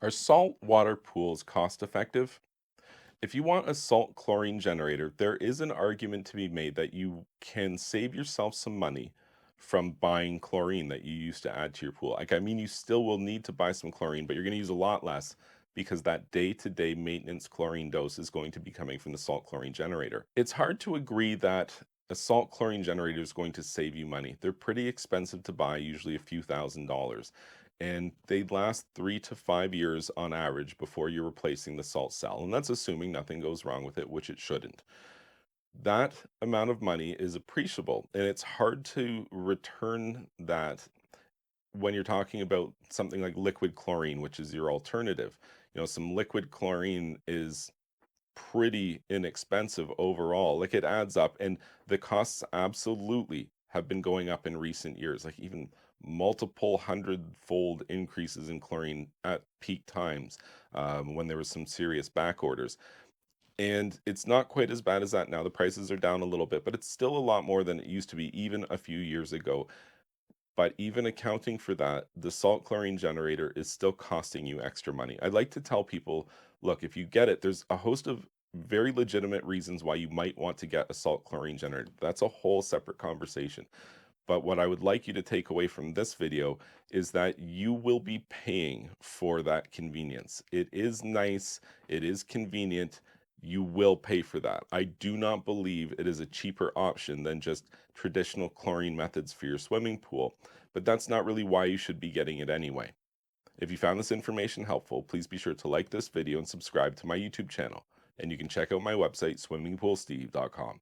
Are saltwater pools cost effective? If you want a salt chlorine generator, there is an argument to be made that you can save yourself some money from buying chlorine that you used to add to your pool. Like, I mean, you still will need to buy some chlorine, but you're going to use a lot less because that day to day maintenance chlorine dose is going to be coming from the salt chlorine generator. It's hard to agree that a salt chlorine generator is going to save you money. They're pretty expensive to buy, usually a few $1,000s, and they last 3 to 5 years on average before you're replacing the salt cell. And that's assuming nothing goes wrong with it, which it shouldn't. That amount of money is appreciable, and it's hard to return that when you're talking about something like liquid chlorine, which is your alternative. Some liquid chlorine is pretty inexpensive overall. Like, it adds up, and the costs absolutely have been going up in recent years, like even multiple hundredfold increases in chlorine at peak times, when there was some serious back orders. And it's not quite as bad as that now. The prices are down a little bit, but it's still a lot more than it used to be even a few years ago. But even accounting for that, the salt chlorine generator is still costing you extra money. I'd like to tell people, look, if you get it, there's a host of very legitimate reasons why you might want to get a salt chlorine generator. That's a whole separate conversation. But what I would like you to take away from this video is that you will be paying for that convenience. It is nice, it is convenient. You will pay for that. I do not believe it is a cheaper option than just traditional chlorine methods for your swimming pool, but that's not really why you should be getting it anyway. If you found this information helpful, please be sure to like this video and subscribe to my YouTube channel. And you can check out my website, swimmingpoolsteve.com.